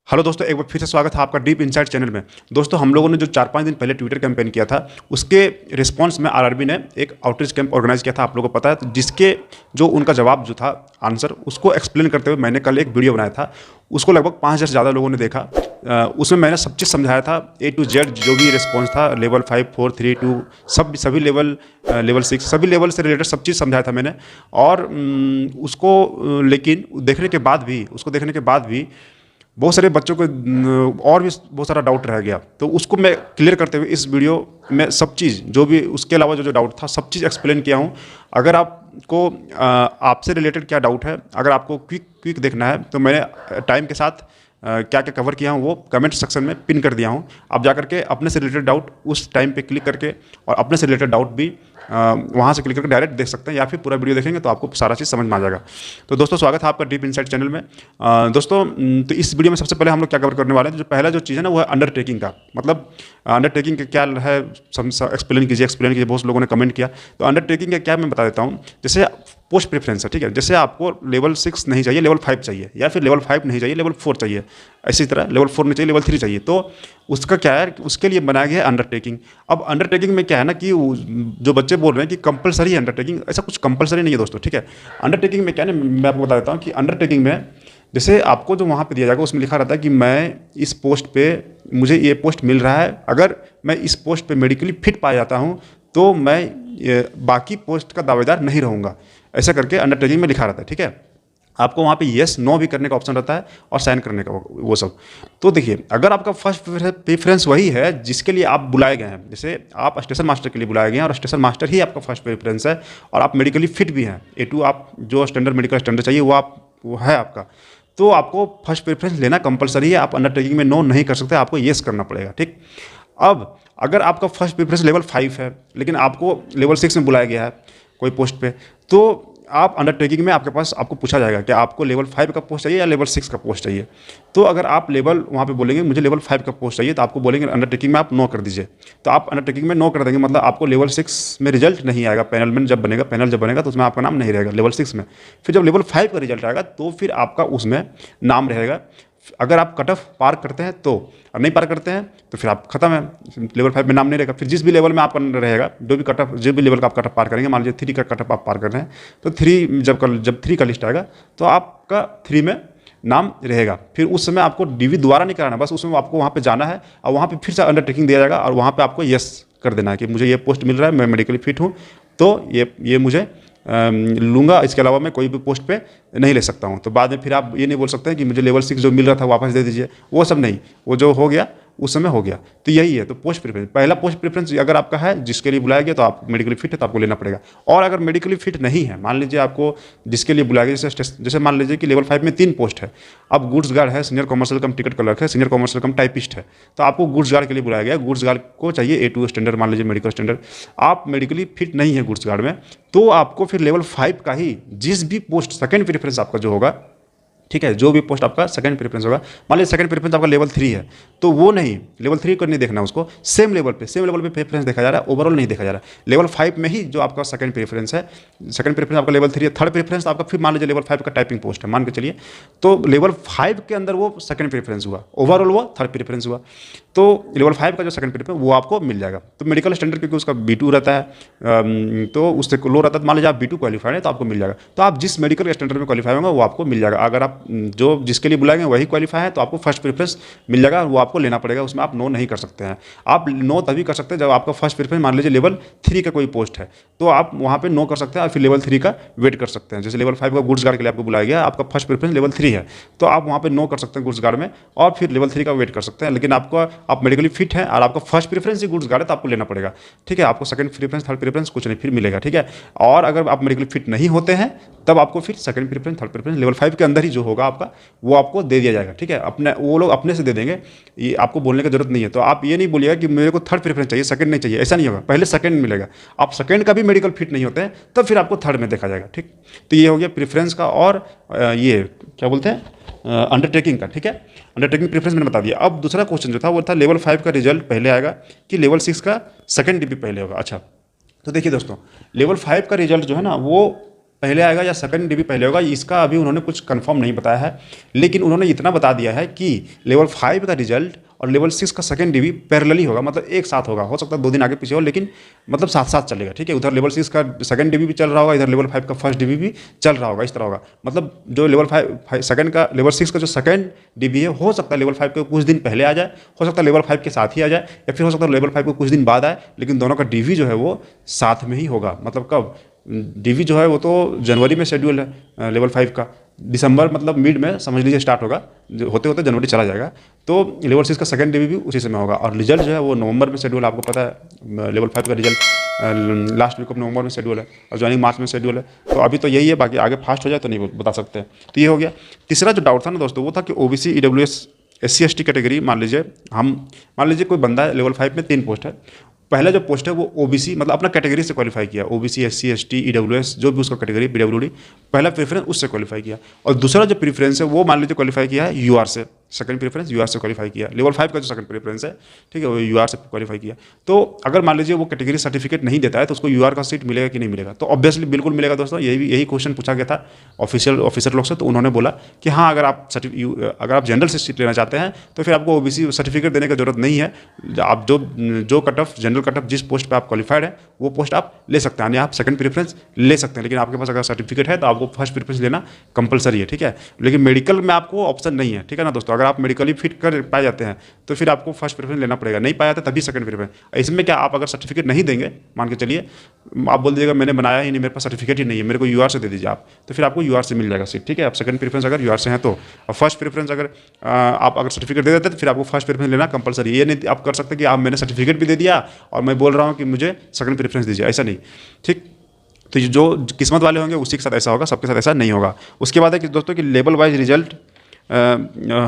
Hello दोस्तों, एक बार फिर से स्वागत है आपका डीप इनसाइट चैनल में। दोस्तों, हम लोगों ने जो 4-5 दिन पहले ट्विटर कैंपेन किया था, उसके रिस्पांस में आरआरबी ने एक आउटरीच कैंप ऑर्गेनाइज किया था, आप लोगों को पता है। तो जिसके जो उनका जवाब जो था, आंसर, उसको एक्सप्लेन करते हुए मैंने कल एक वीडियो बनाया था। उसको लगभग 5,000 से ज़्यादा लोगों ने देखा। उसमें मैंने सब चीज़ समझाया था, ए टू जेड जो भी रिस्पॉन्स था, लेवल 5, 4, 3, 2, सभी लेवल, लेवल 6, सभी लेवल से रिलेटेड सब चीज़ समझाया था मैंने। और लेकिन उसको देखने के बाद भी बहुत सारे बच्चों को और भी बहुत सारा डाउट रह गया। तो उसको मैं क्लियर करते हुए इस वीडियो में सब चीज़, जो भी उसके अलावा जो डाउट था, सब चीज़ एक्सप्लेन किया हूँ। अगर आपको आपसे रिलेटेड क्या डाउट है, अगर आपको क्विक देखना है, तो मैंने टाइम के साथ क्या क्या कवर किया हूँ वो कमेंट सेक्शन में पिन कर दिया हूँ। आप जा करके अपने से रिलेटेड डाउट उस टाइम पे क्लिक करके और अपने से रिलेटेड डाउट भी वहाँ से क्लिक करके डायरेक्ट देख सकते हैं, या फिर पूरा वीडियो देखेंगे तो आपको सारा चीज़ समझ में आ जाएगा। तो दोस्तों, स्वागत है आपका डीप इनसाइट चैनल में। दोस्तों, तो इस वीडियो में सबसे पहले हम लोग क्या कवर करने वाले हैं, जो पहला जो चीज़ है ना, वो है अंडरटेकिंग का। मतलब अंडरटेकिंग का क्या है, एक्सप्लेन कीजिए। बहुत लोगों ने कमेंट किया, तो अंडरटेकिंग का क्या मैं बता देता हूँ। जैसे पोस्ट प्रेफरेंस है, ठीक है। जैसे आपको लेवल 6 नहीं चाहिए, लेवल 5 चाहिए, या फिर लेवल 5 नहीं चाहिए, लेवल 4 चाहिए। इसी तरह लेवल 4 नहीं चाहिए, लेवल 3 चाहिए। तो उसका क्या है, उसके लिए बनाया गया है अंडरटेकिंग। अब अंडरटेकिंग में क्या है ना, कि जो बच्चे बोल रहे हैं कि कंपलसरी है अंडरटेकिंग, ऐसा कुछ कंपलसरी नहीं है दोस्तों, ठीक है। अंडरटेकिंग में क्या है ना, मैं आपको बता देता हूँ कि अंडरटेकिंग में जैसे आपको जो वहाँ पे दिया जाएगा, उसमें लिखा रहता है कि मैं इस पोस्ट पे, मुझे ये पोस्ट मिल रहा है, अगर मैं इस पोस्ट पे मेडिकली फिट पाया जाता हूँ तो मैं बाकी पोस्ट का दावेदार नहीं रहूँगा। ऐसा करके अंडरटेकिंग में लिखा रहता है, ठीक है। आपको वहाँ पे येस नो भी करने का ऑप्शन रहता है और साइन करने का, वो सब। तो देखिए, अगर आपका फर्स्ट प्रेफरेंस वही है जिसके लिए आप बुलाए गए हैं, जैसे आप स्टेशन मास्टर के लिए बुलाए गए हैं और स्टेशन मास्टर ही आपका फर्स्ट प्रेफरेंस है, और आप मेडिकली फिट भी हैं, A2 आप जो स्टैंडर्ड मेडिकल स्टैंडर्ड चाहिए वो है आपका, तो आपको फर्स्ट प्रेफरेंस लेना कंपलसरी है। आप अंडरटेकिंग में नो नहीं कर सकते, आपको येस करना पड़ेगा, ठीक। अब अगर आपका फर्स्ट प्रेफरेंस लेवल 5 है, लेकिन आपको लेवल 6 में बुलाया गया है कोई पोस्ट पे, तो आप अंडरटेकिंग में आपको पूछा जाएगा कि आपको लेवल 5 का पोस्ट चाहिए या लेवल 6 का पोस्ट चाहिए। तो अगर आप लेवल वहाँ पे बोलेंगे मुझे लेवल 5 का पोस्ट चाहिए, तो आपको बोलेंगे अंडरटेकिंग में आप नो कर दीजिए। तो आप अंडरटेकिंग में नो कर देंगे, मतलब आपको लेवल 6 में रिजल्ट नहीं आएगा। पैनल जब बनेगा तो उसमें आपका नाम नहीं रहेगा लेवल 6 में। फिर जब लेवल 5 का रिजल्ट आएगा तो फिर आपका उसमें नाम रहेगा। अगर आप कट ऑफ पार करते हैं तो, और नहीं पार करते हैं तो फिर आप खत्म है, लेवल 5 में नाम नहीं रहेगा। फिर जिस भी लेवल में आपका रहेगा, जो भी कट ऑफ, जिस भी लेवल का आप कट ऑफ पार करेंगे, मान लीजिए 3 का कट ऑफ आप पार कर रहे हैं, तो 3 जब 3 का लिस्ट आएगा तो आपका 3 में नाम रहेगा। फिर उस समय आपको डीवी दोबारा नहीं कराना, बस उसमें आपको वहाँ पे जाना है और वहाँ पे फिर से अंडरटेकिंग दिया जाएगा और वहाँ पे आपको येस कर देना है कि मुझे ये पोस्ट मिल रहा है, मैं मेडिकली फिट हूँ, तो ये मुझे लूँगा, इसके अलावा मैं कोई भी पोस्ट पे नहीं ले सकता हूँ। तो बाद में फिर आप ये नहीं बोल सकते हैं कि मुझे लेवल 6 जो मिल रहा था वापस दे दीजिए, वो सब नहीं, वो जो हो गया उस समय हो गया। तो यही है। तो पोस्ट प्रेफरेंस, पहला पोस्ट प्रेफरेंस अगर आपका है जिसके लिए बुलाया गया, तो आप मेडिकली फिट है तो आपको लेना पड़ेगा। और अगर मेडिकली फिट नहीं है, मान लीजिए आपको जिसके लिए बुलाया गया, जैसे मान लीजिए कि लेवल 5 में 3 पोस्ट है, अब गुड्स गार्ड है, सीनियर कॉमर्शियल कम टिकट क्लर्क है, सीनियर कॉमर्शियल कम टाइपिस्ट है, तो आपको गुड्स गार्ड के लिए बुलाया गया। गुड्स गार्ड को चाहिए A2 स्टैंडर्ड, मान लीजिए मेडिकल स्टैंडर्ड, आप मेडिकली फिट नहीं है गुड्स गार्ड में, तो आपको फिर लेवल 5 का ही जिस भी पोस्ट सेकंड प्रेफरेंस आपका जो होगा, ठीक है, जो भी पोस्ट आपका सेकंड प्रेफरेंस होगा, मान लीजिए सेकंड प्रेफरेंस आपका लेवल 3 है, तो वो नहीं, लेवल 3 को नहीं देखना, उसको सेम लेवल पे प्रेफरेंस देखा जा रहा है, ओवरऑल नहीं देखा जा रहा है। लेवल 5 में ही जो आपका सेकंड प्रेफरेंस है, सेकंड प्रेफरेंस आपका लेवल 3 है, थर्ड प्रेफरेंस आपका फिर मान लीजिए लेवल 5 का टाइपिंग पोस्ट है, मान के चलिए, तो लेवल 5 के अंदर वो सेकंड प्रेफरेंस हुआ, ओवरऑल वो थर्ड प्रेफरेंस हुआ, तो लेवल 5 का जो सेकंड प्रेफरेंस वो आपको मिल जाएगा। तो मेडिकल स्टैंडर्ड क्योंकि उसका B2 रहता है, तो उससे लो रहता है, मान लीजिए आप B2 क्वालिफाइड है तो आपको मिल जाएगा। तो आप जिस मेडिकल स्टैंडर्ड में क्वालिफाई होंगे वो आपको मिल जाएगा। अगर आप जो जिसके लिए बुलाएंगे वही क्वालिफाई है तो आपको फर्स्ट प्रेफरेंस मिल जाएगा, वो आपको लेना पड़ेगा, उसमें आप नो नहीं कर सकते हैं। आप नो तभी कर सकते हैं जब आपका फर्स्ट प्रेफरेंस मान लीजिए लेवल 3 का कोई पोस्ट है, तो आप वहाँ पे नो कर सकते हैं और फिर लेवल 3 का वेट कर सकते हैं। जैसे लेवल 5 का गुड्स गार्ड के लिए आपको बुलाया गया, आपका फर्स्ट प्रेफरेंस लेवल 3 है, तो आप वहाँ पे नो कर सकते हैं गुड्स गार्ड में और फिर लेवल 3 का वेट कर सकते हैं। लेकिन आप मेडिकली फिट हैं और आपका फर्स्ट प्रेफरेंस ही गुड्स गार्ड है तो आपको लेना पड़ेगा, ठीक है। आपको सेकंड प्रेफरेंस, थर्ड प्रेफरेंस कुछ नहीं फिर मिलेगा, ठीक है। और अगर आप मेडिकली फिट नहीं होते हैं तब आपको फिर second preference, third preference level 5 के अंदर ही जो होगा आपका, वो आपको दे दिया जाएगा, ठीक है। अपने वो लोग अपने से दे देंगे, ये आपको बोलने की जरूरत नहीं है। तो आप ये नहीं बोलिएगा कि मेरे को थर्ड प्रेफरेंस चाहिए, सेकंड नहीं चाहिए, ऐसा नहीं होगा, पहले सेकंड मिलेगा। आप सेकंड का भी मेडिकल फिट नहीं होते हैं तब फिर आपको थर्ड में देखा जाएगा, ठीक। तो ये हो गया प्रेफरेंस का और ये क्या बोलते हैं अंडरटेकिंग का, ठीक है। अंडरटेकिंग प्रेफरेंस मैंने बता दिया। अब दूसरा क्वेश्चन जो था वो था लेवल 5 का रिजल्ट पहले आएगा कि लेवल 6 का सेकंड DP पहले होगा। अच्छा, तो देखिए दोस्तों, लेवल 5 का रिजल्ट जो है ना, वो पहले आएगा या सेकंड डीबी पहले होगा, इसका अभी उन्होंने कुछ कंफर्म नहीं बताया है। लेकिन उन्होंने इतना बता दिया है कि लेवल 5 का रिजल्ट और लेवल 6 का सेकंड डीबी पैरेलली होगा, मतलब एक साथ होगा। हो सकता है 2 दिन आगे पीछे हो, लेकिन मतलब साथ साथ चलेगा, ठीक है। उधर लेवल 6 का सेकंड डीबी भी चल रहा होगा, इधर लेवल 5 का फर्स्ट डीबी भी चल रहा होगा, इस तरह होगा। मतलब जो लेवल 5 सेकंड का लेवल 6 का जो सेकंड डीबी है, हो सकता है लेवल 5 के कुछ दिन पहले आ जाए, हो सकता है लेवल 5 के साथ ही आ जाए, या फिर हो सकता है लेवल 5 को कुछ दिन बाद आए, लेकिन दोनों का डीवी जो है वो साथ में ही होगा। मतलब कब डीवी जो है वो तो जनवरी में शेड्यूल है लेवल 5 का, दिसंबर मतलब मिड में समझ लीजिए स्टार्ट होगा, जो होते होते जनवरी चला जाएगा। तो लेवल 6 का सेकंड डीवी भी उसी समय होगा, और रिजल्ट जो है वो नवंबर में शेड्यूल, आपको पता है लेवल 5 का result last week of November में शेड्यूल है और ज्वाइनिंग मार्च में शेड्यूल है। तो अभी तो यही है, बाकी आगे फास्ट हो जाए तो नहीं बता सकते। तो ये हो गया। तीसरा जो डाउट था ना दोस्तों, वो था कि OBC EWS SC ST category, मान लीजिए कोई बंदा है लेवल 5 में 3 पोस्ट है। पहला जो पोस्ट है वो ओबीसी मतलब अपना कैटेगरी से क्वालिफाई किया, ओबीसी SC ST EWS जो भी उसका कैटेगरी PWD, पहला प्रेफरेंस उससे क्वालिफाई किया। और दूसरा जो प्रेफरेंस है वो मान लीजिए क्वालिफाई किया है यूआर से, सेकंड प्रेफरेंस यूआर से क्वालिफाई किया, लेवल 5 का जो सेकंड प्रेफरेंस है, ठीक है, वो यूआर से क्वालिफाई किया। तो अगर मान लीजिए वो कैटेगरी सर्टिफिकेट नहीं देता है तो उसको यूआर का सीट मिलेगा कि नहीं मिलेगा? तो ऑब्वियसली बिल्कुल मिलेगा दोस्तों। यही क्वेश्चन पूछा गया था ऑफिसर लोग से, तो उन्होंने बोला कि हाँ, अगर आप जनरल से सीट लेना चाहते हैं तो फिर आपको ओबीसी सर्टिफिकेट देने की जरूरत नहीं है। आप जो cut off general cut off जिस पोस्ट पे आप क्वालिफाइड है वो पोस्ट आप ले सकते हैं, यानी आप सेकंड प्रेफरेंस ले सकते हैं। लेकिन आपके पास अगर सर्टिफिकेट है तो आपको फर्स्ट प्रेफरेंस लेना कंपलसरी है, ठीक है। लेकिन मेडिकल में आपको ऑप्शन नहीं है, ठीक है ना दोस्तों। अगर आप मेडिकली फिट कर पाए जाते हैं तो फिर आपको फर्स्ट प्रेफरेंस लेना पड़ेगा, नहीं पाया जाता तभी सेकंड प्रेफरेंस। इसमें क्या, आप अगर सर्टिफिकेट नहीं देंगे, मान के चलिए आप बोल दीजिएगा मैंने बनाया ही नहीं, मेरे पास सर्टिफिकेट ही नहीं है, मेरे को यूआर से दे दीजिए आप, तो फिर आपको यूआर से मिल जाएगा सीट, ठीक है। आप सेकंड प्रेफरेंस अगर यूआर से हैं तो, और फर्स्ट प्रेफरेंस अगर आप अगर सर्टिफिकेट दे देते हैं तो फिर आपको फर्स्ट प्रेफरेंस लेना कंपलसरी। ये नहीं आप कर सकते कि आप मैंने सर्टिफिकेट भी दे दिया और मैं बोल रहा हूँ कि मुझे सेकंड प्रेफरेंस दीजिए, ऐसा नहीं, ठीक। तो जो किस्मत वाले होंगे उसी के साथ ऐसा होगा, सबके साथ ऐसा नहीं होगा। उसके बाद है कि दोस्तों कि लेवल वाइज रिजल्ट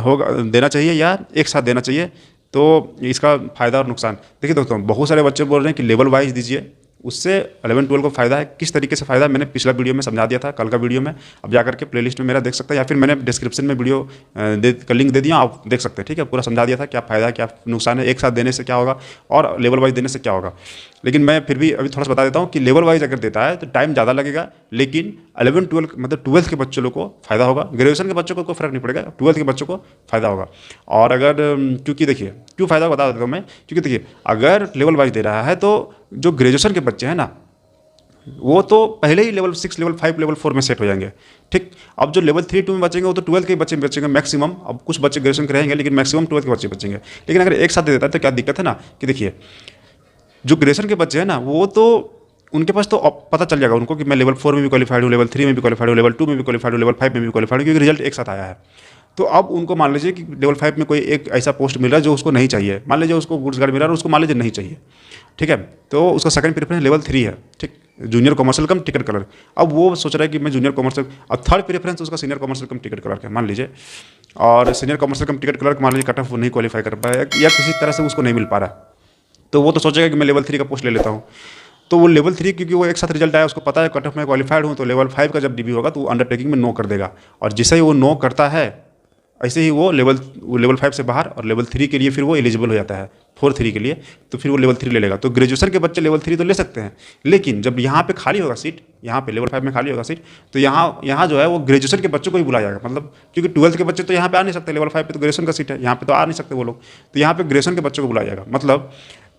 होगा, देना चाहिए या एक साथ देना चाहिए, तो इसका फ़ायदा और नुकसान देखिए दोस्तों। बहुत सारे बच्चे बोल रहे हैं कि लेवल वाइज दीजिए, उससे 11-12 को फ़ायदा है। किस तरीके से फ़ायदा, मैंने पिछला वीडियो में समझा दिया था, कल का वीडियो में अब जा करके प्लेलिस्ट में मेरा देख सकते हैं, या फिर मैंने डिस्क्रिप्शन में वीडियो का लिंक दे दिया, आप देख सकते हैं, ठीक है। पूरा समझा दिया था क्या फ़ायदा है क्या नुकसान है, एक साथ देने से क्या होगा और लेवल वाइज देने से क्या होगा। लेकिन मैं फिर भी अभी थोड़ा सा बता देता हूँ कि लेवल वाइज अगर देता है तो टाइम ज़्यादा लगेगा, लेकिन 11-12 मतलब 12th के बच्चों लोग को फ़ायदा होगा। ग्रेजुएशन के बच्चों को कोई फर्क नहीं पड़ेगा, 12th के बच्चों को फ़ायदा होगा। और अगर क्योंकि देखिए क्यों फ़ायदा बता देता हूँ मैं, क्योंकि देखिए अगर लेवल वाइज दे रहा है तो जो ग्रेजुएशन के बच्चे हैं ना, वो तो पहले ही लेवल 6, लेवल 5, लेवल 4 में सेट हो जाएंगे, ठीक। अब जो लेवल 3, 2 में बचेंगे वो तो 12th के बच्चे बचेंगे मैक्सिमम। अब कुछ बच्चे ग्रेजुएशन के रहेंगे लेकिन मैक्सिमम 12th के बच्चे बचेंगे। लेकिन अगर एक साथ दे देता है तो क्या दिक्कत है ना, कि देखिए जो ग्रेजुएशन के बच्चे हैं ना, वो तो उनके पास तो पता चल जाएगा उनको कि मैं लेवल 4 में भी क्वालिफाइड हूँ, लेवल 3 में भी क्वालिफाइड हूँ, लेवल 2 में भी क्वालिफाइड हूँ, लेवल 5 में भी क्वालिफाइड हूँ, क्योंकि रिजल्ट एक साथ आया है। तो अब उनको मान लीजिए कि लेवल 5 में कोई एक ऐसा पोस्ट मिल रहा है जो उसको नहीं चाहिए, मान लीजिए उसको गुड्स गार्ड मिल रहा है और उसको मान लीजिए नहीं चाहिए, ठीक है। तो उसका सेकंड प्रेफरेंस लेवल 3 है, ठीक, जूनियर कमर्शियल कम टिकट कलर। अब वो सोच रहा है कि मैं जूनियर कमर्शियल, और थर्ड प्रेफरेंस उसका सीनियर कमर्शियल कम टिकट कलर का मान लीजिए, और सीनियर कमर्शियल कम टिकट कलर मान लीजिए कट ऑफ वो नहीं क्वालिफाई कर पाया या किसी तरह से उसको नहीं मिल पा रहा, तो वो तो सोचेगा कि मैं लेवल 3 का पोस्ट ले लेता हूँ। तो वो लेवल 3 क्योंकि वो एक साथ रिजल्ट आया, उसको पता है कट ऑफ में क्वालिफाइड हूँ, तो लेवल 5 का जब डीबी होगा तो वो अंडरटेकिंग में नो कर देगा। और जैसे ही वो नो करता है ऐसे ही वो लेवल 5 से बाहर, और लेवल 3 के लिए फिर वो एलिजिबल हो जाता है 4-3 के लिए, तो फिर वो लेवल 3 ले लेगा। तो ग्रेजुएशन के बच्चे लेवल 3 तो ले सकते हैं, लेकिन जब यहाँ पे खाली होगा सीट, यहाँ पे लेवल 5 में खाली होगा सीट, तो यहाँ जो है वो ग्रेजुएशन के बच्चों को ही बुलाया जाएगा। मतलब क्योंकि 12th के बच्चे तो यहाँ पे आ नहीं सकते, लेवल 5 पे तो ग्रेजुएशन का सीट है, यहाँ पे तो आ नहीं सकते वो लोग, तो यहाँ पे ग्रेजुएशन के बच्चों को बुलाया जाएगा। मतलब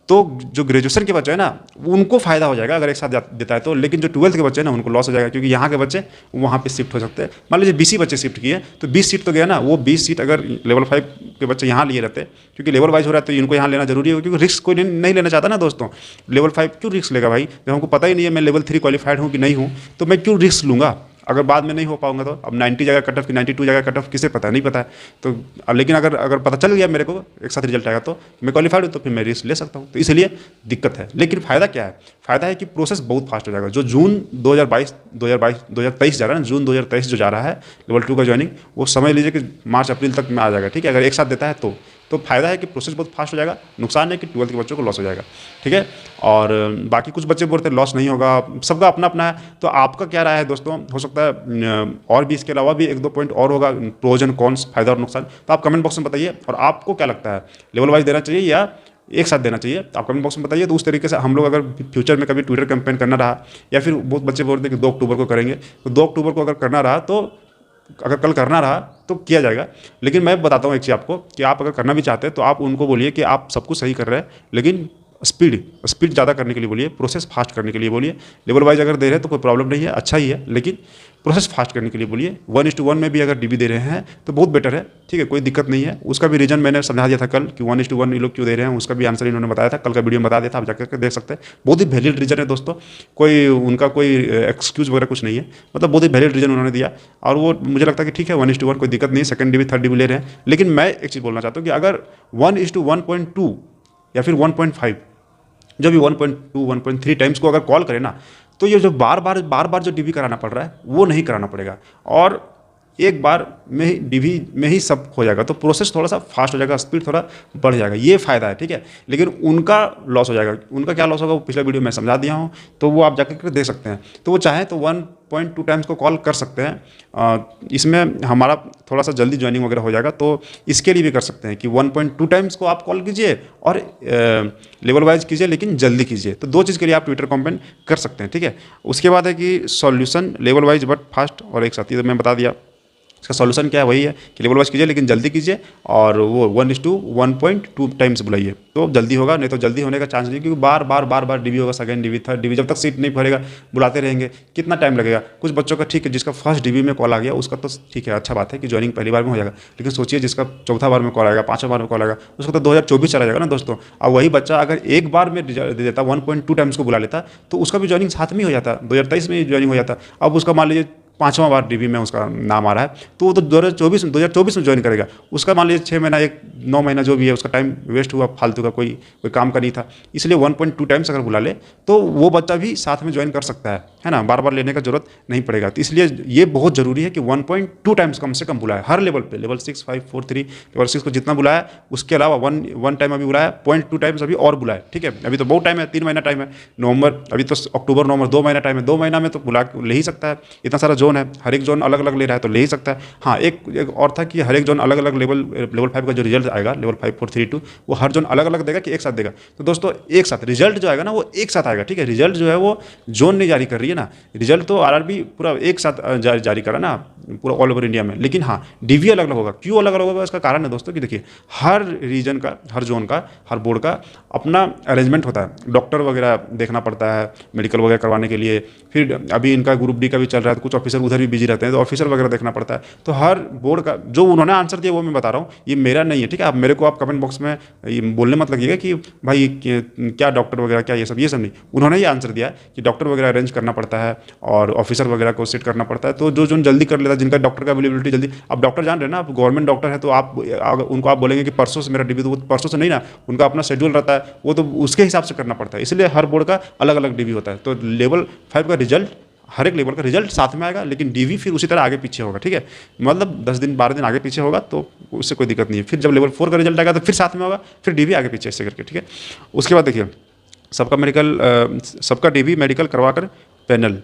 तो जो ग्रेजुएशन के बच्चे हैं ना उनको फायदा हो जाएगा अगर एक साथ देता है तो, लेकिन जो 12th के बच्चे हैं ना उनको लॉस हो जाएगा, क्योंकि यहाँ के बच्चे वहाँ पे शिफ्ट हो सकते हैं। मान लीजिए 20 बच्चे शिफ्ट किए तो 20 सीट तो गया ना, वो 20 सीट अगर लेवल 5 के बच्चे यहाँ लिए रहते, क्योंकि लेवल वाइज हो रहा है तो इनको यहाँ लेना जरूरी है, क्योंकि रिस्क कोई नहीं लेना चाहता ना दोस्तों। लेवल 5 क्यों रिस्क लेगा भाई, जब हमको पता ही नहीं है मैं लेवल 3 क्वालिफाइड हूँ कि नहीं हूँ, तो मैं क्यों रिस्क लूँगा अगर बाद में नहीं हो पाऊंगा तो। अब 90 जगह कट ऑफ की 92 जगह कट ऑफ किसे पता है, नहीं पता है तो। लेकिन अगर पता चल गया मेरे को एक साथ रिजल्ट आएगा तो मैं क्वालिफाइड हूँ, तो फिर मैं रिस्क ले सकता हूँ, तो इसलिए दिक्कत है। लेकिन फ़ायदा क्या है, फ़ायदा है कि प्रोसेस बहुत फास्ट हो जाएगा। जो जून 2023 जा रहा है ना, जून 2023 जो जा रहा है लेवल 2 का ज्वाइनिंग, वो समझ लीजिए कि मार्च अप्रैल तक में आ जाएगा, ठीक है। अगर एक साथ देता है तो फायदा है कि प्रोसेस बहुत फास्ट हो जाएगा, नुकसान है कि 12th के बच्चों को लॉस हो जाएगा, ठीक है। और बाकी कुछ बच्चे बोलते हैं लॉस नहीं होगा, सबका अपना अपना है। तो आपका क्या राय है दोस्तों, हो सकता है और भी इसके अलावा भी 1-2 पॉइंट और होगा, प्रोज एंड कॉन्स, फायदा और नुकसान, तो आप कमेंट बॉक्स में बताइए। और आपको क्या लगता है लेवल वाइज देना चाहिए या एक साथ देना चाहिए। आप कमेंट बॉक्स में बताइए। तो उस तरीके से हम लोग अगर फ्यूचर में कभी ट्विटर कैंपेन करना रहा, या फिर बहुत बच्चे बोलते हैं कि 2 अक्टूबर को करेंगे, तो 2 अक्टूबर को अगर करना रहा, तो अगर कल करना रहा तो किया जाएगा। लेकिन मैं बताता हूँ एक चीज़ आपको, कि आप अगर करना भी चाहते हैं तो आप उनको बोलिए कि आप सब कुछ सही कर रहे हैं, लेकिन स्पीड ज़्यादा करने के लिए बोलिए, प्रोसेस फास्ट करने के लिए बोलिए। लेवल वाइज अगर दे रहे हैं तो कोई प्रॉब्लम नहीं है, अच्छा ही है, लेकिन प्रोसेस फास्ट करने के लिए बोलिए। 1:1 में भी अगर डीबी दे रहे हैं तो बहुत बेटर है, ठीक है, कोई दिक्कत नहीं है। उसका भी रीजन मैंने समझा दिया था कल कि 1:1 ये लोग क्यों दे रहे हैं, उसका भी आंसर इन्होंने बताया था, कल का वीडियो में बता दिया था, आप जाकर देख सकते हैं। बहुत ही वैलिड रीजन है दोस्तों, कोई उनका कोई एक्सक्यूज़ वगैरह कुछ नहीं है, मतलब बहुत ही वैलिड रीजन उन्होंने दिया। और वो मुझे लगता है कि ठीक है, 1:1 कोई दिक्कत नहीं है, सेकंड डीबी थर्ड डीबी ले रहे हैं। लेकिन मैं एक चीज़ बोलना चाहता हूँ कि अगर 1:1.2 या फिर 1.5, जो भी 1.2 1.3 टाइम्स को अगर कॉल करें ना, तो ये जो बार बार जो डीबी कराना पड़ रहा है वो नहीं कराना पड़ेगा, और एक बार में ही डीबी में ही सब हो जाएगा। तो प्रोसेस थोड़ा सा फास्ट हो जाएगा, स्पीड थोड़ा बढ़ जाएगा, ये फ़ायदा है, ठीक है। लेकिन उनका लॉस हो जाएगा। उनका क्या लॉस होगा वो पिछले वीडियो में समझा दिया हूँ, तो वो आप जाकर देख सकते हैं। तो वो चाहें तो 1.2 टाइम्स को कॉल कर सकते हैं। इसमें हमारा थोड़ा सा जल्दी ज्वाइनिंग वगैरह हो जाएगा, तो इसके लिए भी कर सकते हैं कि 1.2 टाइम्स को आप कॉल कीजिए और लेवल वाइज कीजिए, लेकिन जल्दी कीजिए। तो 2 चीज़ के लिए आप ट्विटर कैंपेन कर सकते हैं, ठीक है। उसके बाद है कि solution level wise but fast और एक साथ, ये तो मैं बता दिया। इसका सॉल्यूशन क्या है, वही है कि लेवल वाइज कीजिए लेकिन जल्दी कीजिए, और वो 1:1.2 टाइम्स बुलाइए, तो जल्दी होगा। नहीं तो जल्दी होने का चांस नहीं, क्योंकि बार डीबी होगा, सेकंड डीबी थर्ड डीबी, जब तक सीट नहीं भरेगा बुलाते रहेंगे, कितना टाइम लगेगा। कुछ बच्चों का ठीक है, जिसका फर्स्ट डीबी में कॉल आ गया उसका तो ठीक है, अच्छा बात है कि ज्वाइनिंग पहली बार में हो जाएगा। लेकिन सोचिए जिसका चौथा बार में कॉल आएगा, 5वां बार में कॉल आएगा, उसको तो 2024 चला जाएगा ना दोस्तों। अब वही बच्चा अगर एक बार में दे देता, 1.2 टाइम्स को बुला लेता, तो उसका भी ज्वाइनिंग साथ में ही हो जाता, 2023 में ज्वाइनिंग हो जाता। अब उसका मान लीजिए 5वां बार डीबी में उसका नाम आ रहा है, तो वो तो 2024 में ज्वाइन करेगा। उसका मान लीजिए 6 महीना 9 महीना जो भी है उसका टाइम वेस्ट हुआ, फालतू का, कोई काम का नहीं था। इसलिए 1.2 टाइम्स अगर बुला ले तो वो बच्चा भी साथ में ज्वाइन कर सकता है ना, बार बार लेने का जरूरत नहीं पड़ेगा। तो इसलिए ये बहुत जरूरी है कि 1.2 टाइम्स कम से कम बुलाए हर लेवल पे, लेवल 6, 5, 4, 3, लेवल 6 को जितना बुलाया, उसके अलावा वन टाइम अभी बुलाया, 0.2 टाइम्स अभी और बुलाए, ठीक है। अभी तो बहुत टाइम है, 3 महीना टाइम है, नवंबर, अभी तो अक्टूबर नवंबर 2 महीना टाइम है, 2 महीना में तो बुला ले ही सकता है। इतना सारा जोन है, हर एक जोन अलग अलग ले रहा है तो ले ही सकता है। हाँ, एक और था कि हर एक जोन अलग अलग लेवल 5 का जो रिजल्ट आएगा, लेवल 5, 4, 3, 2, वो हर जोन अलग अलग देगा कि एक साथ देगा। तो दोस्तों एक साथ रिजल्ट जो आएगा ना वो एक साथ आएगा, ठीक है। रिजल्ट जो है वो जोन नहीं जारी कर रही है ना, रिजल्ट तो आरआरबी पूरा एक साथ जारी करा ना, पूरा ऑल ओवर इंडिया में। लेकिन हाँ, डीवी अलग अलग होगा। क्यों अलग अलग होगा? इसका कारण है दोस्तों कि देखिए, हर रीजन का, हर जोन का, हर बोर्ड का अपना अरेंजमेंट होता है। डॉक्टर वगैरह देखना पड़ता है मेडिकल वगैरह करवाने के लिए। फिर अभी इनका ग्रुप डी का भी चल रहा है, तो कुछ ऑफिसर उधर भी बिजी रहते हैं, तो ऑफिसर वगैरह देखना पड़ता है। तो हर बोर्ड का जो उन्होंने आंसर दिया वो मैं बता रहा हूँ, ये मेरा नहीं है, ठीक है। आप मेरे को आप कमेंट बॉक्स में ये बोलने मत लगिएगा कि भाई क्या डॉक्टर वगैरह क्या, ये सब नहीं। उन्होंने ये आंसर दिया कि डॉक्टर वगैरह अरेंज करना पड़ता है और ऑफिसर वगैरह को सेट करना पड़ता है। तो जो जल्दी कर लेता है, जिनका डॉक्टर का अवेलेबिलिटी जल्दी, अब डॉक्टर जान रहे हैं ना, आप गवर्नमेंट डॉक्टर है, तो आप उनको आप बोलेंगे कि परसों से मेरा डीबी, तो वो परसों से नहीं ना, उनका अपना शेड्यूल रहता है, वो तो उसके हिसाब से करना पड़ता है। इसलिए हर बोर्ड का अलग अलग डीबी होता है। तो लेवल 5 का रिजल्ट, हर एक लेवल का रिजल्ट साथ में आएगा, लेकिन डीवी फिर उसी तरह आगे पीछे होगा, ठीक है। मतलब 10 दिन 12 दिन आगे पीछे होगा, तो उससे कोई दिक्कत नहीं है। फिर जब लेवल 4 का रिजल्ट आएगा तो फिर साथ में होगा, फिर डीवी आगे पीछे ऐसे करके, ठीक है। उसके बाद देखिए, सबका डीवी मेडिकल करवा कर पैनल,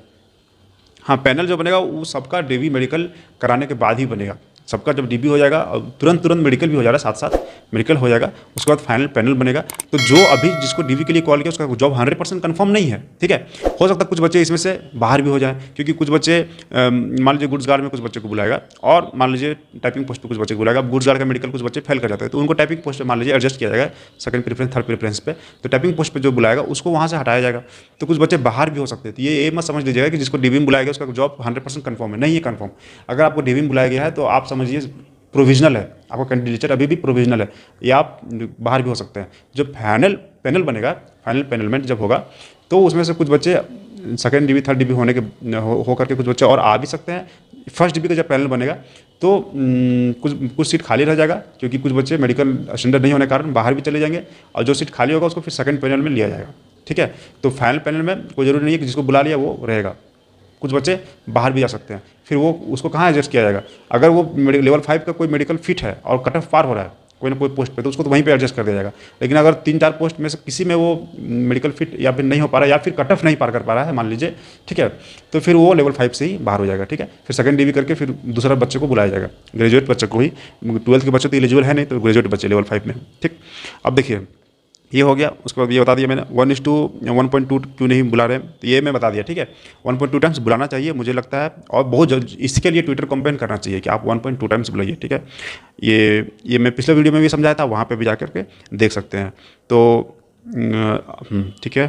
हाँ, पैनल जो बनेगा वो सबका डीवी मेडिकल कराने के बाद ही बनेगा। सबका जब डीबी हो जाएगा और तुरंत मेडिकल भी हो जा रहा है, साथ साथ मेडिकल हो जाएगा, उसके बाद फाइनल पैनल बनेगा। तो जो अभी जिसको डीवी के लिए कॉल किया उसका जॉब 100% कंफर्म नहीं है, ठीक है। हो सकता है कुछ बच्चे इसमें से बाहर भी हो जाए, क्योंकि कुछ बच्चे मान लीजिए गुड्स गार्ड में कुछ बच्चे को बुलाएगा, और मान लीजिए टाइपिंग पोस्ट पे कुछ बच्चे को बुलाएगा। गुड्स गार्ड का मेडिकल कुछ बच्चे फेल कर जाते हैं, तो उनको टाइपिंग पोस्ट पे मान लीजिए एडजस्ट किया जाएगा, सेकंड प्रेफरेंस थर्ड प्रेफरेंस पे। तो टाइपिंग पोस्ट पे जो बुलाएगा उसको वहाँ से हटाया जाएगा। तो कुछ बच्चे बाहर भी हो सकते हैं। तो ये मत समझ लीजिएगा कि जिसको डीवी में बुलाया गया उसका जॉब 100% कंफर्म है, नहीं है कंफर्म। अगर आपको डीवी में बुलाया गया है तो आप समझिए प्रोविजनल है, आपका कैंडिडेचर अभी भी प्रोविजनल है, या आप बाहर भी हो सकते हैं। जो फाइनल पैनल बनेगा, फाइनल पैनलमेंट जब होगा, तो उसमें से कुछ बच्चे सेकंड डीबी थर्ड डीबी होने के हो करके कुछ बच्चे और आ भी सकते हैं। फर्स्ट डीबी का जब पैनल बनेगा तो कुछ सीट खाली रह जाएगा, क्योंकि कुछ बच्चे मेडिकल स्टैंडर्ड नहीं होने के कारण बाहर भी चले जाएंगे, और जो सीट खाली होगा उसको फिर सेकंड पैनल में लिया जाएगा, ठीक है। तो फाइनल पैनल में कोई ज़रूरी नहीं है कि जिसको बुला लिया वो रहेगा, कुछ बच्चे बाहर भी जा सकते हैं। फिर वो उसको कहाँ एडजस्ट किया जाएगा? अगर वो लेवल 5 का कोई मेडिकल फिट है और कट ऑफ पार हो रहा है कोई ना कोई पोस्ट पे, तो उसको तो वहीं पे एडजस्ट कर दिया जाएगा। लेकिन अगर 3-4 पोस्ट में से किसी में वो मेडिकल फिट या फिर नहीं हो पा रहा है, या फिर कट ऑफ नहीं पार कर पा रहा है मान लीजिए, ठीक है, तो फिर वो लेवल 5 से ही बाहर हो जाएगा, ठीक है। फिर सेकंड डीवी करके फिर दूसरा बच्चे को बुलाया जाएगा, ग्रेजुएट बच्चे को ही। 12th के बच्चे तो एलिजिबल है नहीं, तो ग्रेजुएट बच्चे लेवल 5 में, ठीक। अब देखिए, ये हो गया। उसके बाद ये बता दिया मैंने 1:1.2 क्यों नहीं बुला रहे हैं, तो ये मैं बता दिया, ठीक है। 1.2 टाइम्स बुलाना चाहिए मुझे लगता है, और बहुत इसके लिए ट्विटर कंपेन करना चाहिए कि आप 1.2 टाइम्स बुलाइए, ठीक है। ये मैं पिछले वीडियो में भी समझाया था, वहाँ पे भी जा कर के देख सकते हैं। तो ठीक है,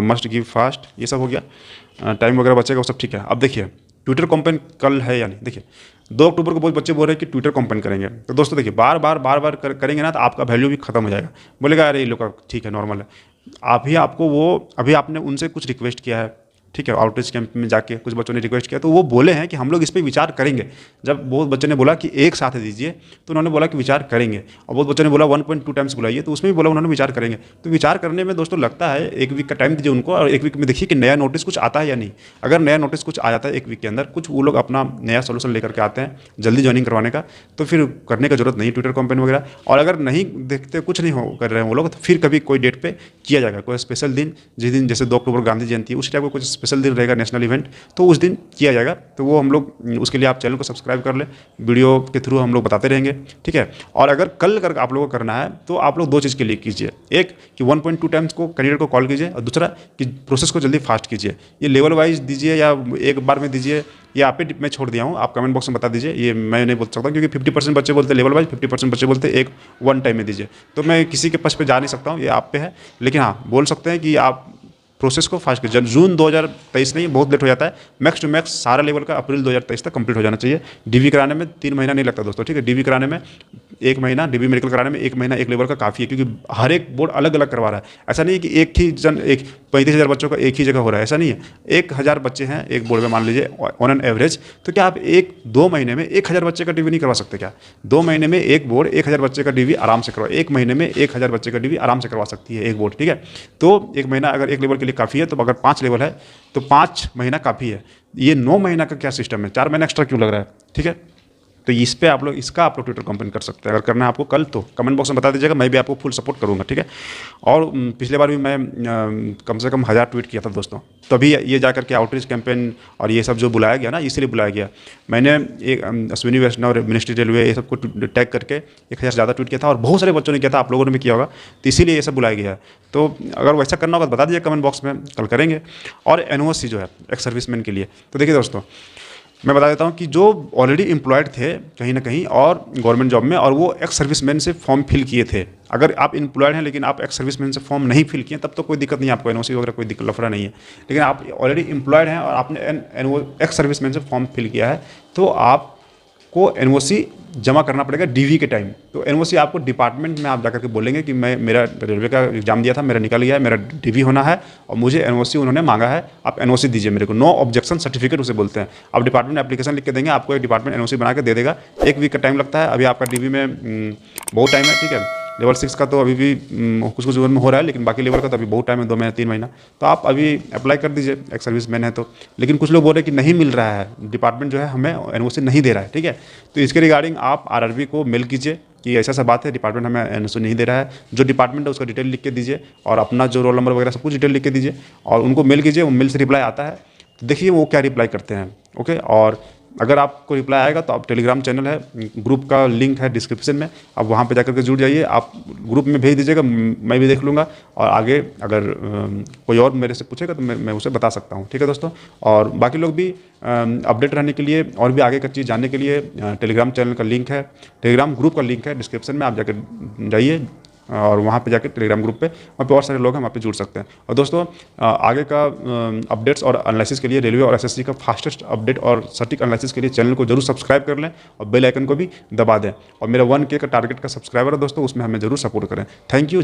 मस्ट गिव फास्ट, ये सब हो गया। टाइम वगैरह बचेगा वो सब ठीक है। अब देखिए ट्विटर कंपेन कल है या नहीं, देखिए 2 अक्टूबर को बहुत बच्चे बोल रहे हैं कि ट्विटर कंपेन करेंगे। तो दोस्तों देखिए बार बार करेंगे ना तो आपका वैल्यू भी खत्म हो जाएगा। बोलेगा अरे ये लोग का ठीक है, नॉर्मल है। आपको वो अभी आपने उनसे कुछ रिक्वेस्ट किया है, ठीक है, आउटरीच कैंप में जाके कुछ बच्चों ने रिक्वेस्ट किया, तो वो बोले हैं कि हम लोग इस पर विचार करेंगे। जब बहुत बच्चों ने बोला कि एक साथ दीजिए, तो उन्होंने बोला कि विचार करेंगे। और बहुत बच्चों ने बोला 1.2 टाइम्स बुलाइए, तो उसमें भी बोला उन्होंने विचार करेंगे। तो विचार करने में दोस्तों लगता है 1 वीक का टाइम दीजिए उनको, और 1 वीक में देखिए कि नया नोटिस कुछ आता है या नहीं। अगर नया नोटिस कुछ आ जाता है 1 वीक के अंदर, कुछ वो लोग अपना नया सोल्यूशन लेकर के आते हैं जल्दी ज्वाइनिंग करवाने का, तो फिर करने की जरूरत नहीं ट्विटर कंपेन वगैरह। और अगर नहीं देखते, कुछ नहीं हो कर रहे हैं वो लोग, तो फिर कभी कोई डेट पे किया जाएगा, कोई स्पेशल दिन, जिस दिन जैसे 2 अक्टूबर गांधी जयंती है, उस टाइप का कुछ स्पेशल दिन रहेगा नेशनल इवेंट, तो उस दिन किया जाएगा। तो वो हम लोग, उसके लिए आप चैनल को सब्सक्राइब कर लें, वीडियो के थ्रू हम लोग बताते रहेंगे, ठीक है। और अगर कल कर आप लोगों को करना है तो आप लोग 2 चीज़ के लिए कीजिए। एक कि 1.2 टाइम्स को कैंडिडेट को कॉल कीजिए, और दूसरा कि प्रोसेस को जल्दी फास्ट कीजिए। ये लेवल वाइज दीजिए या एक बार में दीजिए, ये आप पे मैं छोड़ दिया हूँ, आप कमेंट बॉक्स में बता दीजिए। ये मैं नहीं बोल सकता क्योंकि 50% बच्चे बोलते हैं लेवल वाइज, 50% बच्चे बोलते हैं एक वन टाइम में दीजिए। तो मैं किसी के पक्ष पे जा नहीं सकता हूँ, ये आप पे है। लेकिन हाँ बोल सकते हैं कि आप प्रोसेस को फास्ट कीजिए। जून 2023 नहीं, बहुत लेट हो जाता है। मैक्स टू मैक्स सारा लेवल का अप्रैल 2023 तक कंप्लीट हो जाना चाहिए। डीवी कराने में 3 महीना नहीं लगता दोस्तों, ठीक है। डीवी कराने में 1 महीना, डीवी मेडिकल कराने में 1 महीना एक लेवल का काफ़ी है, क्योंकि हर एक बोर्ड अलग अलग करवा रहा है। ऐसा नहीं है कि एक 35,000 बच्चों का एक ही जगह हो रहा है, ऐसा नहीं है। 1,000 बच्चे हैं एक बोर्ड में मान लीजिए ऑन एन एवरेज, तो क्या आप 1-2 महीने में 1,000 बच्चे का डीवी नहीं करवा सकते क्या? 2 महीने में एक बोर्ड 1,000 बच्चे का डीवी आराम से करवा, 1 महीने में 1,000 बच्चे का डीवी आराम से करवा सकती है एक बोर्ड, ठीक है। तो 1 महीना अगर एक लेवल के लिए काफ़ी है, तो अगर 5 लेवल है तो 5 महीना काफ़ी है। ये 9 महीना का क्या सिस्टम है, 4 महीना एक्स्ट्रा क्यों लग रहा है, ठीक है। तो इस पे आप लोग, इसका आप लोग ट्विटर कंपेन कर सकते हैं। अगर करना है आपको कल, तो कमेंट बॉक्स में बता दीजिएगा, मैं भी आपको फुल सपोर्ट करूंगा, ठीक है। और पिछले बार भी मैं कम से कम 1000 ट्वीट किया था दोस्तों, तभी ये जाकर के आउटरीच कैंपेन और ये सब जो बुलाया गया ना, इसलिए बुलाया गया। मैंने एक अश्विनी वैष्णव और मिनिस्ट्री रेलवे ये सब को टैग करके 1000 से ज़्यादा ट्वीट किया था, और बहुत सारे बच्चों ने किया था, आप लोगों ने भी किया होगा, तो इसीलिए ये सब बुलाया गया है। तो अगर वैसा करना होगा तो बता दीजिए कमेंट बॉक्स में, कल करेंगे। और एनओसी जो है एक्स सर्विसमैन के लिए, तो देखिए दोस्तों मैं बता देता हूँ कि जो ऑलरेडी एम्प्लॉयड थे कहीं ना कहीं और गवर्नमेंट जॉब में, और वो एक्स सर्विसमैन से फॉर्म फिल किए थे, अगर आप एम्प्लॉयड हैं लेकिन आप एक्स सर्विसमैन से फॉर्म नहीं फिल किए, तब तो कोई दिक्कत नहीं है, आपको एनओसी वगैरह कोई दिक्कत लफड़ा नहीं है। लेकिन आप ऑलरेडी एम्प्लॉयड हैं और आपने एक्स सर्विसमैन से फॉर्म फिल किया है, तो आपको एनओसी जमा करना पड़ेगा डीवी के टाइम। तो एनओसी आपको डिपार्टमेंट में आप जाकर के बोलेंगे कि मेरा रेलवे का एग्जाम दिया था, मेरा निकल गया है, मेरा डीवी होना है और मुझे एनओसी उन्होंने मांगा है, आप एनओसी दीजिए मेरे को। नो ऑब्जेक्शन सर्टिफिकेट उसे बोलते हैं। आप डिपार्टमेंट एप्लीकेशन लिख के देंगे, आपको एक डिपार्टमेंट एनओसी बना के दे देगा। 1 वीक का टाइम लगता है। अभी आपका डीवी में बहुत टाइम है, ठीक है। लेवल 6 का तो अभी भी कुछ जोन में हो रहा है, लेकिन बाकी लेवल का तो अभी बहुत टाइम है, 2 महीना 3 महीना। तो आप अभी अप्लाई कर दीजिए, एक सर्विस मैन है तो। लेकिन कुछ लोग बोल रहे हैं कि नहीं मिल रहा है, डिपार्टमेंट जो है हमें एनओसी नहीं दे रहा है, ठीक है। तो इसके रिगार्डिंग आप आरआरबी को मेल कीजिए कि ऐसा बात है, डिपार्टमेंट हमें एनओसी नहीं दे रहा है। जो डिपार्टमेंट है उसका डिटेल लिख के दीजिए, और अपना जो रोल नंबर वगैरह सब कुछ डिटेल लिख के दीजिए, और उनको मेल कीजिए। वो मेल से रिप्लाई आता है, तो देखिए वो क्या रिप्लाई करते हैं, ओके। और अगर आपको रिप्लाई आएगा तो आप टेलीग्राम चैनल है, ग्रुप का लिंक है डिस्क्रिप्शन में, आप वहाँ पे जाकर के जुड़ जाइए। आप ग्रुप में भेज दीजिएगा, मैं भी देख लूँगा, और आगे अगर कोई और मेरे से पूछेगा तो मैं उसे बता सकता हूँ, ठीक है दोस्तों। और बाकी लोग भी अपडेट रहने के लिए और भी आगे का चीज़ जानने के लिए टेलीग्राम चैनल का लिंक है, टेलीग्राम ग्रुप का लिंक है डिस्क्रिप्शन में, आप जाकर जाइए और वहाँ पे जाकर टेलीग्राम ग्रुप पे, वहाँ पे और सारे लोग हैं, वहाँ पे जुड़ सकते हैं। और दोस्तों आगे का अपडेट्स और एनालिसिस के लिए, रेलवे और एसएससी का फास्टेस्ट अपडेट और सटीक एनालिसिस के लिए चैनल को जरूर सब्सक्राइब कर लें, और बेल आइकन को भी दबा दें। और मेरा 1K का टारगेट का सब्सक्राइबर है दोस्तों, उसमें हमें जरूर सपोर्ट करें। Thank you.